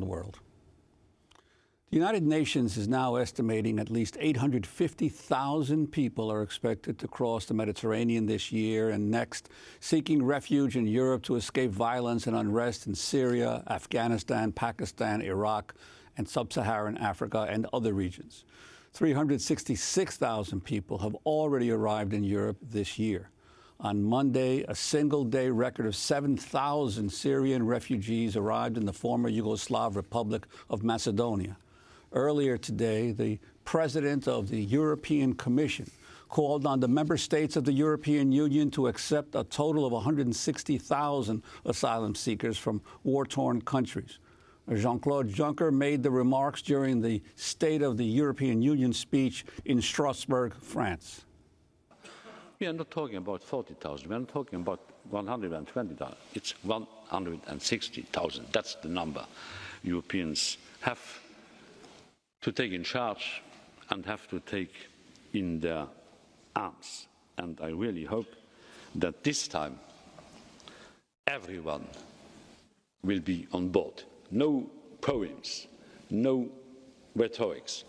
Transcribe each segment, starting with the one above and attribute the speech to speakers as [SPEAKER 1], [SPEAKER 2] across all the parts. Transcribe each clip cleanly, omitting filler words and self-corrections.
[SPEAKER 1] the world. The United Nations is now estimating at least 850,000 people are expected to cross the Mediterranean this year and next, seeking refuge in Europe to escape violence and unrest in Syria, Afghanistan, Pakistan, Iraq, and sub-Saharan Africa and other regions. 366,000 people have already arrived in Europe this year. On Monday, a single-day record of 7,000 Syrian refugees arrived in the former Yugoslav Republic of Macedonia. Earlier today, the president of the European Commission called on the member states of the European Union to accept a total of 160,000 asylum seekers from war-torn countries. Jean-Claude Juncker made the remarks during the State of the European Union speech in Strasbourg, France.
[SPEAKER 2] We are not talking about 40,000. We are not talking about 120,000. It's 160,000. That's the number Europeans have to take in charge and have to take in their arms. And I really hope that this time everyone will be on board. No poems, no rhetorics.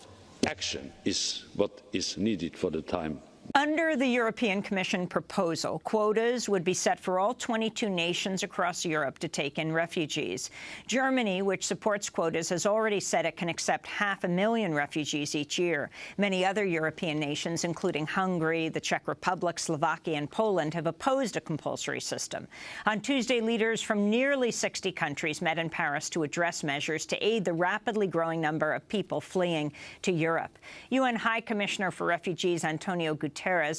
[SPEAKER 2] Action is what is needed for the time.
[SPEAKER 3] Under the European Commission proposal, quotas would be set for all 22 nations across Europe to take in refugees. Germany, which supports quotas, has already said it can accept 500,000 refugees each year. Many other European nations, including Hungary, the Czech Republic, Slovakia and Poland, have opposed a compulsory system. On Tuesday, leaders from nearly 60 countries met in Paris to address measures to aid the rapidly growing number of people fleeing to Europe. UN High Commissioner for Refugees Antonio Guterres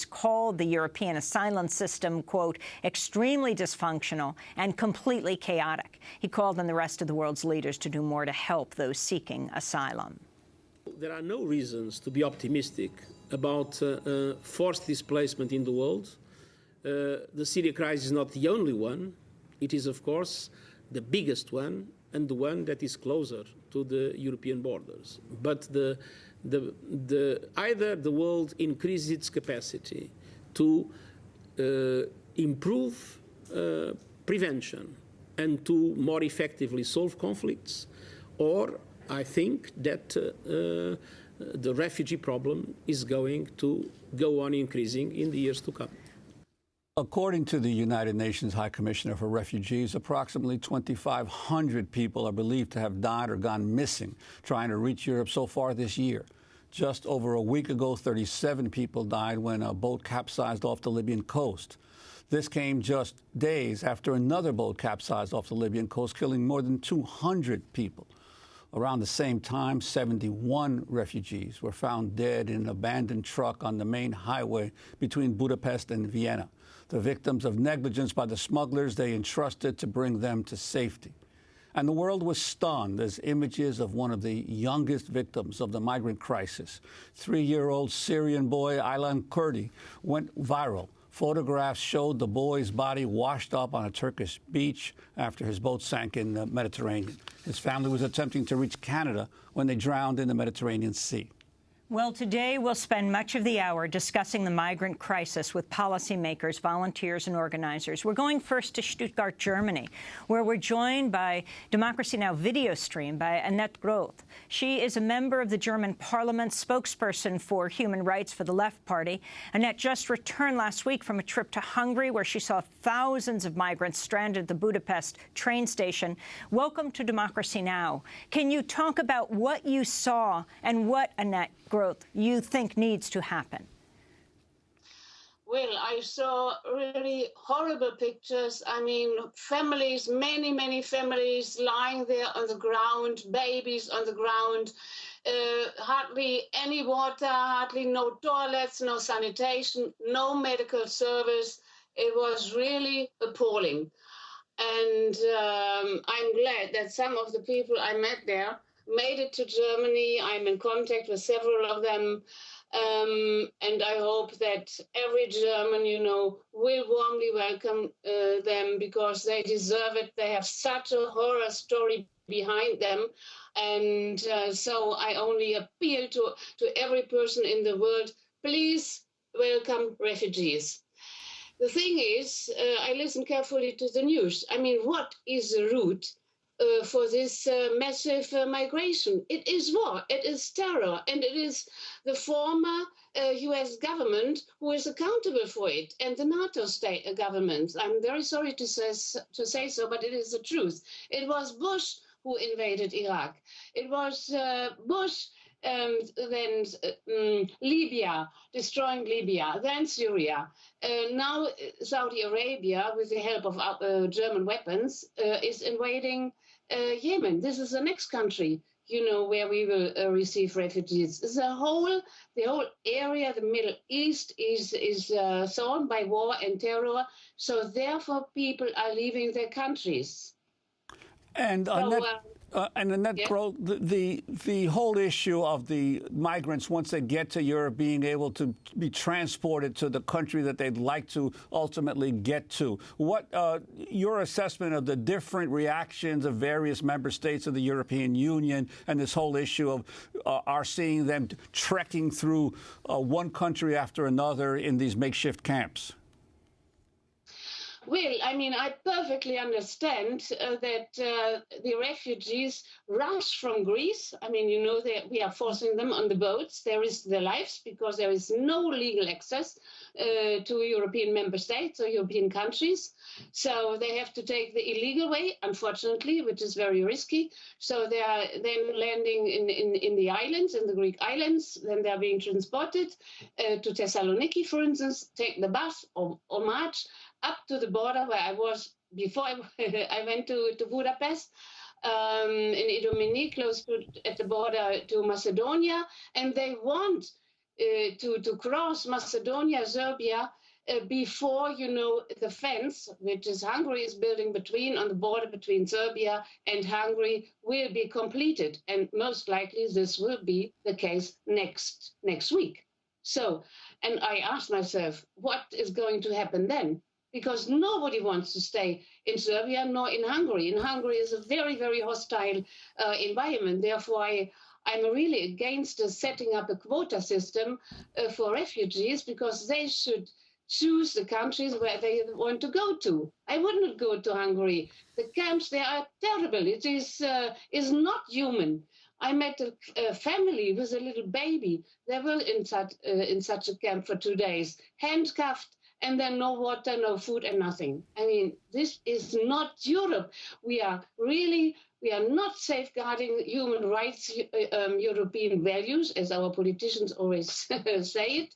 [SPEAKER 3] called the European asylum system, quote, extremely dysfunctional and completely chaotic. He called on the rest of the world's leaders to do more to help those seeking asylum.
[SPEAKER 4] There are no reasons to be optimistic about forced displacement in the world. The Syria crisis is not the only one. It is, of course, the biggest one and the one that is closer to the European borders. But either the world increases its capacity to improve prevention and to more effectively solve conflicts, or I think that the refugee problem is going to go on increasing in the years to come.
[SPEAKER 1] According to the United Nations High Commissioner for Refugees, approximately 2,500 people are believed to have died or gone missing trying to reach Europe so far this year. Just over a week ago, 37 people died when a boat capsized off the Libyan coast. This came just days after another boat capsized off the Libyan coast, killing more than 200 people. Around the same time, 71 refugees were found dead in an abandoned truck on the main highway between Budapest and Vienna, the victims of negligence by the smugglers they entrusted to bring them to safety. And the world was stunned as images of one of the youngest victims of the migrant crisis, 3-year-old Syrian boy Aylan Kurdi, went viral. Photographs showed the boy's body washed up on a Turkish beach after his boat sank in the Mediterranean. His family was attempting to reach Canada when they drowned in the Mediterranean Sea.
[SPEAKER 3] Well, today we'll spend much of the hour discussing the migrant crisis with policymakers, volunteers and organizers. We're going first to Stuttgart, Germany, where we're joined by Democracy Now! Video stream by Annette Groth. She is a member of the German Parliament, spokesperson for human rights for the Left Party. Annette just returned last week from a trip to Hungary, where she saw thousands of migrants stranded at the Budapest train station. Welcome to Democracy Now! Can you talk about what you saw and what, Annette Groth, you think needs to happen?
[SPEAKER 5] Well, I saw really horrible pictures. I mean, families, many families lying there on the ground, babies on the ground, hardly any water, hardly no toilets, no sanitation, no medical service. It was really appalling. And I'm glad that some of the people I met there made it to Germany. I'm in contact with several of them. And I hope that every German, will warmly welcome them, because they deserve it. They have such a horror story behind them. And so I only appeal to every person in the world, please welcome refugees. The thing is, I listen carefully to the news. I mean, what is the root for this massive migration. It is war, it is terror, and it is the former US government who is accountable for it, and the NATO state governments. I'm very sorry to say so, but it is the truth. It was Bush who invaded Iraq. It was Bush, then Libya, destroying Libya, then Syria. Now Saudi Arabia, with the help of German weapons, is invading Yemen. This is the next country, where we will receive refugees. The whole area, the Middle East, is torn by war and terror. So therefore, people are leaving their countries.
[SPEAKER 1] And Annette Groth, the whole issue of the migrants, once they get to Europe, being able to be transported to the country that they'd like to ultimately get to. What your assessment of the different reactions of various member states of the European Union and this whole issue of are seeing them trekking through one country after another in these makeshift camps?
[SPEAKER 5] Well, I mean, I perfectly understand that the refugees rush from Greece. I mean, that we are forcing them on the boats. There is their lives because there is no legal access to European member states or European countries. So they have to take the illegal way, unfortunately, which is very risky. So they are then landing in the islands, in the Greek islands. Then they are being transported to Thessaloniki, for instance, take the bus or march up to the border where I was before I went to Budapest, in Idomeni, close at the border to Macedonia, and they want to cross Macedonia, Serbia, before, the fence, which is Hungary is building on the border between Serbia and Hungary, will be completed. And most likely this will be the case next week. So, and I asked myself, what is going to happen then? Because nobody wants to stay in Serbia nor in Hungary. And Hungary is a very, very hostile environment. Therefore, I'm really against setting up a quota system for refugees, because they should choose the countries where they want to go to. I would not go to Hungary. The camps, they are terrible. It is not human. I met a family with a little baby. They were in such a camp for 2 days, handcuffed, and then no water, no food, and nothing. I mean, this is not Europe. We are not safeguarding human rights, European values, as our politicians always say it,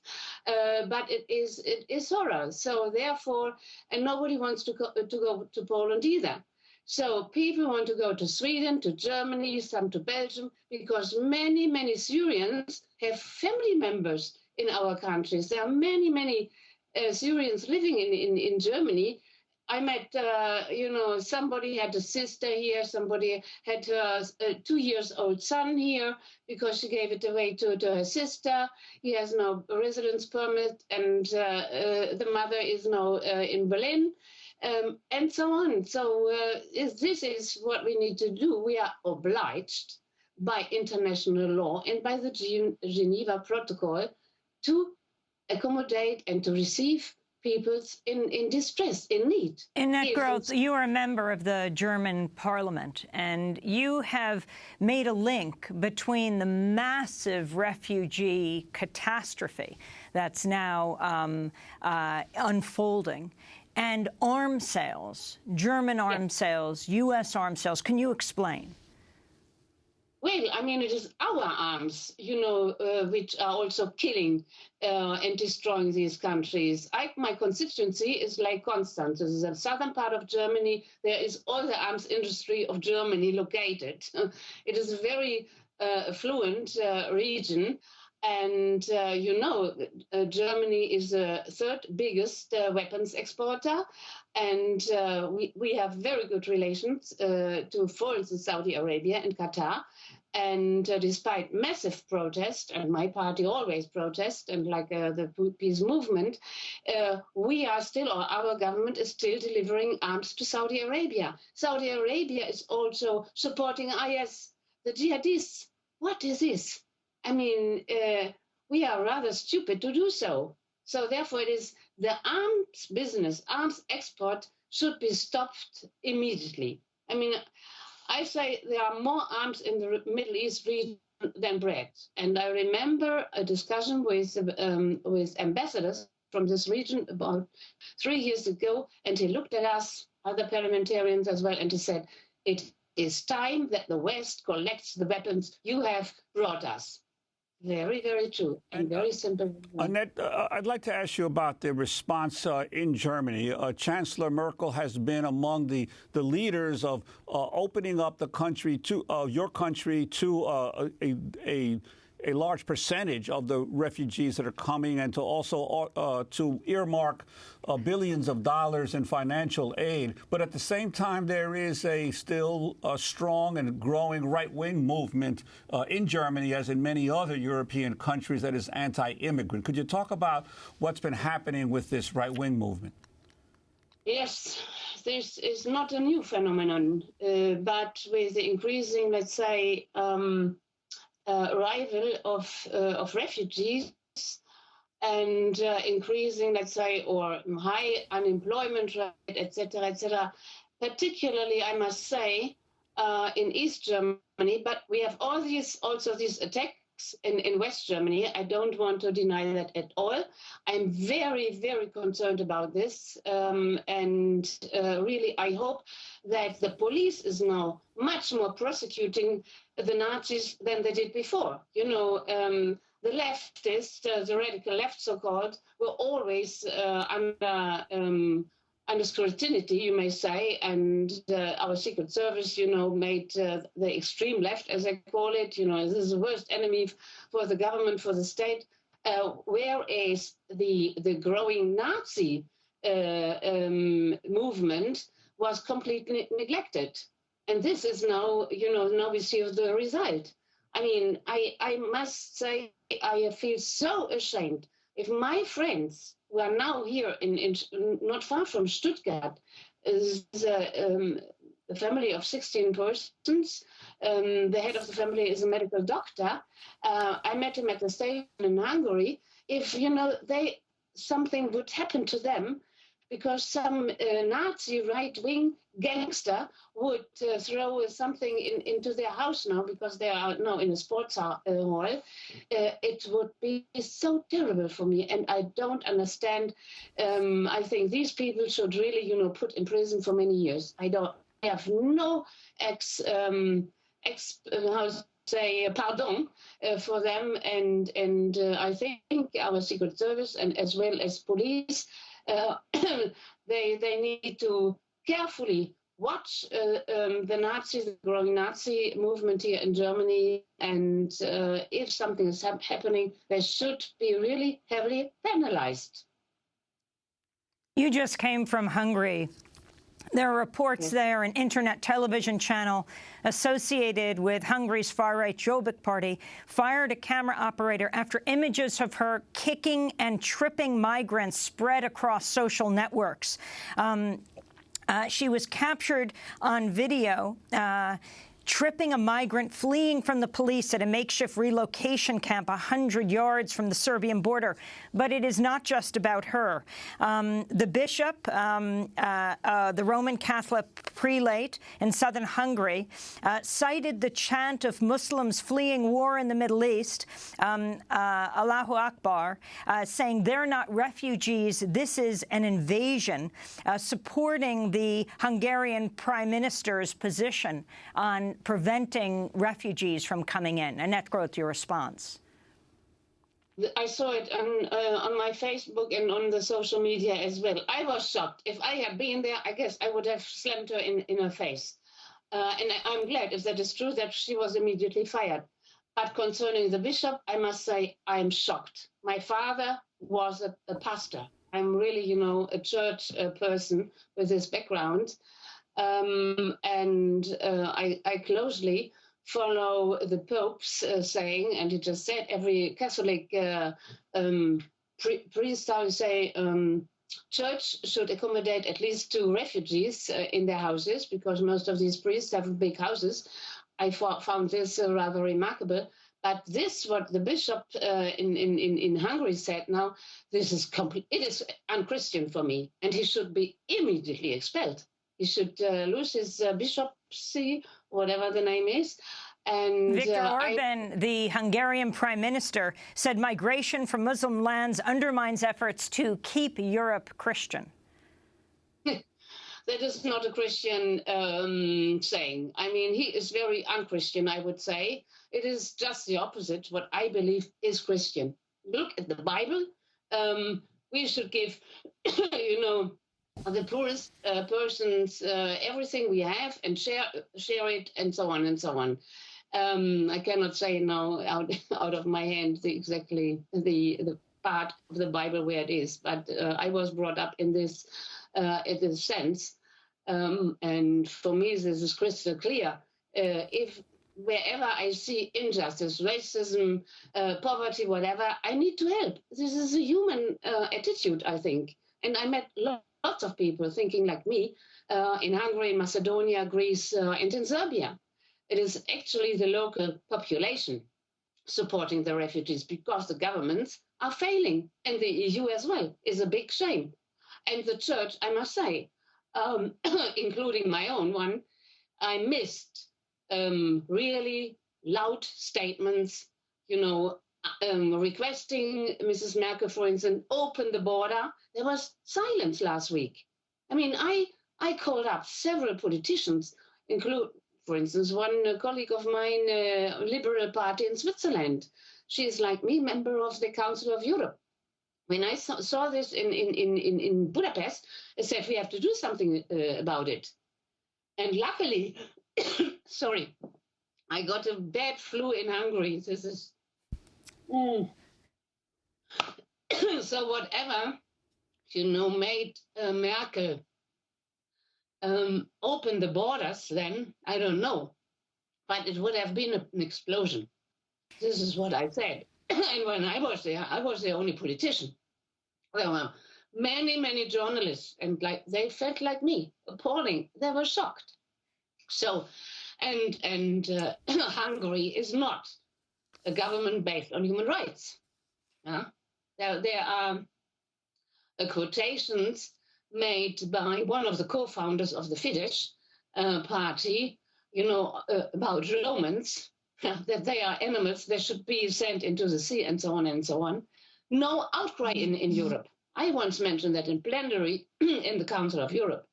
[SPEAKER 5] but it is horror. So therefore, and nobody wants to go to Poland either. So people want to go to Sweden, to Germany, some to Belgium, because many, many Syrians have family members in our countries. There are many, many Syrians living in Germany. I met, somebody had a sister here, somebody had a 2-year-old son here because she gave it away to her sister. He has no residence permit, and the mother is now in Berlin, and so on. So this is what we need to do. We are obliged by international law and by the Geneva Protocol to accommodate and to receive people in distress, in need.
[SPEAKER 3] Annette Groth, you are a member of the German parliament, and you have made a link between the massive refugee catastrophe that's now unfolding and arms sales, German arms sales, U.S. arms sales. Can you explain?
[SPEAKER 5] Well, I mean, it is our arms, which are also killing and destroying these countries. My constituency is like Constance. This is the southern part of Germany. There is all the arms industry of Germany located. It is a very affluent region. And, Germany is the third biggest weapons exporter. And we have very good relations for instance, Saudi Arabia and Qatar. And despite massive protest, and my party always protests, and like the peace movement, our government is still delivering arms to Saudi Arabia. Saudi Arabia is also supporting IS, the jihadists. What is this? I mean, we are rather stupid to do so. So therefore, it is the arms business, arms export should be stopped immediately. I mean, I say there are more arms in the Middle East region than bread. And I remember a discussion with ambassadors from this region about 3 years ago, and he looked at us, other parliamentarians as well, and he said, it is time that the West collects the weapons you have brought us. Very, very true, and very simple.
[SPEAKER 1] Annette, I'd like to ask you about the response in Germany. Chancellor Merkel has been among the leaders of opening up the country to your country to a large percentage of the refugees that are coming, and to also to earmark billions of dollars in financial aid. But at the same time, there is still a strong and growing right-wing movement in Germany, as in many other European countries, that is anti-immigrant. Could you talk about what's been happening with this right-wing movement?
[SPEAKER 5] Yes, this is not a new phenomenon, but with the increasing, let's say, arrival of refugees and increasing, let's say, or high unemployment rate, etc., particularly, I must say, in East Germany, but we have also these attacks in West Germany. I don't want to deny that at all. I'm very, very concerned about this, and really I hope that the police is now much more prosecuting the Nazis than they did before. You know, the leftists, the radical left so-called, were always under scrutiny, you may say, and our Secret Service, you know, made the extreme left, as I call it, you know, this is the worst enemy for the government, for the state, whereas the growing Nazi movement was completely neglected. And this is now, you know, now we see the result. I mean, I must say, I feel so ashamed if my friends who are now here in not far from Stuttgart, is a family of 16 persons. The head of the family is a medical doctor. I met him at the station in Hungary. If, you know, something would happen to them, because some Nazi right-wing gangster would throw something into their house now, because they are now in a sports hall, it would be so terrible for me. And I don't understand. I think these people should really, you know, put in prison for many years. I have no pardon for them. And I think our Secret Service and as well as police, they need to carefully watch the Nazis, the growing Nazi movement here in Germany, and if something is happening, they should be really heavily penalized.
[SPEAKER 3] You just came from Hungary. There are reports there, an internet television channel associated with Hungary's far-right Jobbik party fired a camera operator after images of her kicking and tripping migrants spread across social networks. She was captured on video tripping a migrant fleeing from the police at a makeshift relocation camp 100 yards from the Serbian border. But it is not just about her. The bishop, the Roman Catholic prelate in southern Hungary, cited the chant of Muslims fleeing war in the Middle East, Allahu Akbar, saying they're not refugees, this is an invasion, supporting the Hungarian Prime Minister's position on preventing refugees from coming in. Annette Groth, your response.
[SPEAKER 5] I saw it on my Facebook and on the social media as well. I was shocked. If I had been there, I guess I would have slammed her in her face. And I'm glad, if that is true, that she was immediately fired. But concerning the bishop, I must say I'm shocked. My father was a pastor. I'm really, you know, a church person with this background. I closely follow the Pope's saying, and he just said every Catholic priest, I would say, church should accommodate at least 2 refugees in their houses, because most of these priests have big houses. I found this rather remarkable. But this, what the bishop in Hungary said now, this is it is unchristian for me, and he should be immediately expelled. He should lose his bishopcy whatever the name is. And
[SPEAKER 3] Viktor Orban, the Hungarian prime minister, said migration from Muslim lands undermines efforts to keep Europe Christian.
[SPEAKER 5] That is not a Christian saying. I mean, he is very unchristian, I would say. It is just the opposite. What I believe is Christian. Look at the Bible. We should give, the poorest persons everything we have and share it, and so on and so on. I cannot say now out of my hand exactly the part of the Bible where it is, but I was brought up in this sense, and for me this is crystal clear. If wherever I see injustice, racism, poverty, whatever, I need to help. This is a human attitude, I think, and I met lots of people thinking like me in Hungary, Macedonia, Greece, and in Serbia. It is actually the local population supporting the refugees because the governments are failing, and the EU as well is a big shame. And the church, I must say, including my own one, I missed really loud statements, requesting Mrs. Merkel, for instance, open the border. There was silence last week. I mean, I called up several politicians, for instance, one colleague of mine, Liberal Party in Switzerland. She is like me, member of the Council of Europe. When I saw this in Budapest, I said, we have to do something about it. And luckily, sorry, I got a bad flu in Hungary. This is... So whatever, made Merkel open the borders, then I don't know, but it would have been an explosion. This is what I said. And when I was there, I was the only politician. There were many journalists, and they felt like me, appalling. They were shocked. So, and Hungary is not a government based on human rights. There are quotations made by one of the co-founders of the Fidesz party, about Romans, that they are animals, they should be sent into the sea, and so on and so on. No outcry in Europe. I once mentioned that in plenary in the Council of Europe.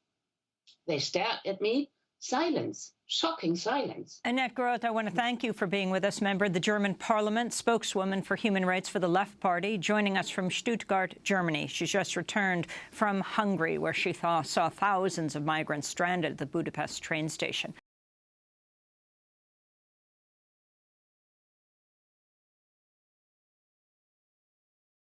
[SPEAKER 5] They stared at me, silence, shocking silence.
[SPEAKER 3] Annette Groth, I want to thank you for being with us, member of the German Parliament, spokeswoman for human rights for the Left Party, joining us from Stuttgart, Germany. She's just returned from Hungary, where she saw thousands of migrants stranded at the Budapest train station.